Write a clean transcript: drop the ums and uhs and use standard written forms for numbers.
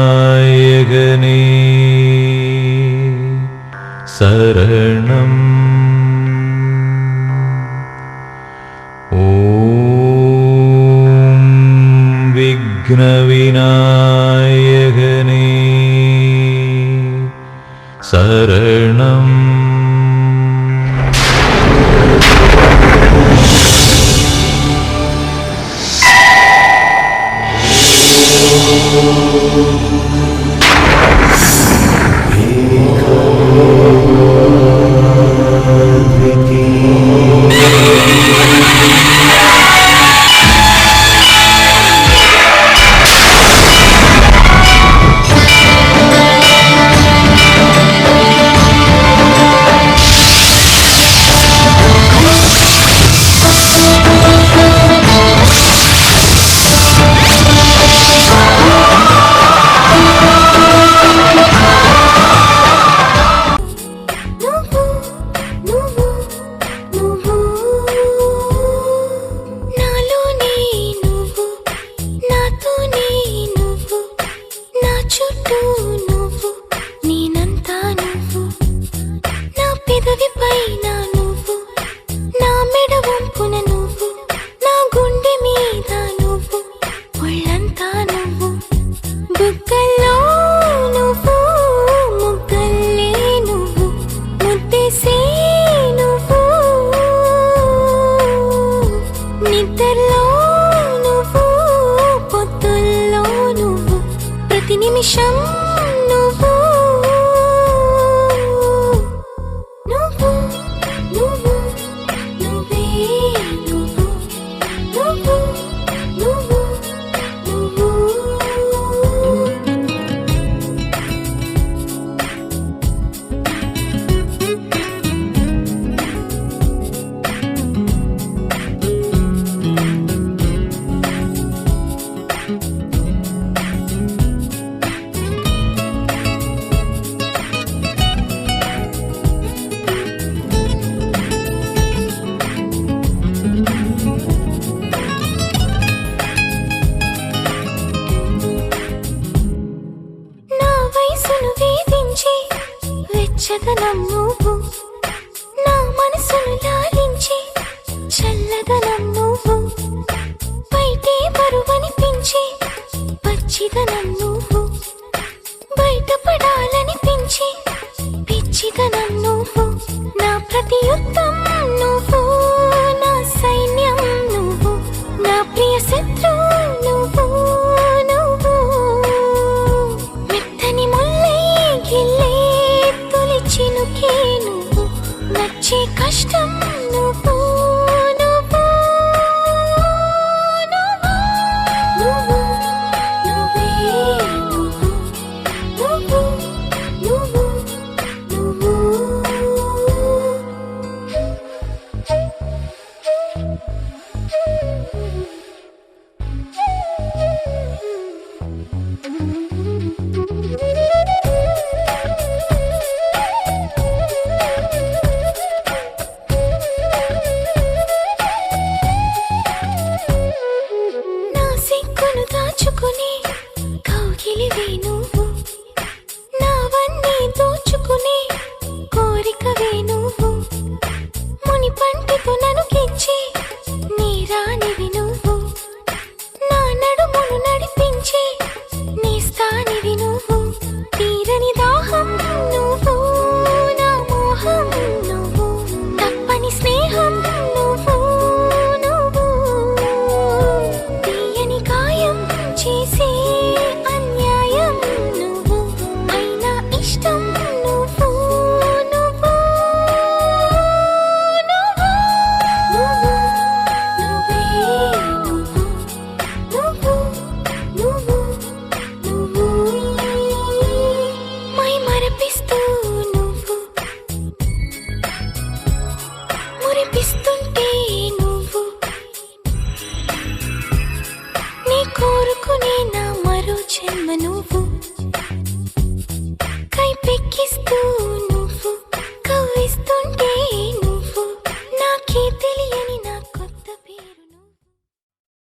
विघ्नविनायकने शरणम्। ॐ विघ्नविनायकने शरणम्। వెచ్చదనం నువ్వు, నా మనసును లాలించి చల్లదనం నువ్వు, బయటే బరువనిపించి పచ్చిదనం నువ్వు, బయటపడాలనిపించి పిచ్చిదనం నువ్వు, నా ప్రతి యుద్ధం నువ్వు, నా సైన్యం నువ్వు, నా ప్రియ శత్రువు నువ్వు, నువ్వు మెత్తని ముల్లై గిల్లే చినుకే నువ్వు, నచ్చే కష్టం నువ్వు, నువ్వు నువ్వు నువ్వు నువ్వే నువ్వు, నువ్వు నువ్వు నువ్వు. దాచుకుని కౌగిలివే నువ్వు, నావన్నీ దోచుకుని కోరికవే నువ్వు, ముని పంటితో నన్ను గిచ్చి నీ రానివి నువ్వు, నా నడుమును నడిపించి నీ స్థానివి నువ్వు, తీరని దాహం నువ్వు, నా మోహం నువ్వు, తప్పని స్నేహం నువ్వు, నువ్వు తీయని గాయం చేసే అన్యాయం నువ్వు, అయినా ఇష్టం నువ్వు, నువ్వు నువ్వు నువ్వు నువ్వే నువ్వు, నువ్వు నువ్వు మై మరపిస్తూ నువ్వు, మురిపిస్తుంటే నువ్వు, నీ కోరుకునే నా మరో జన్మను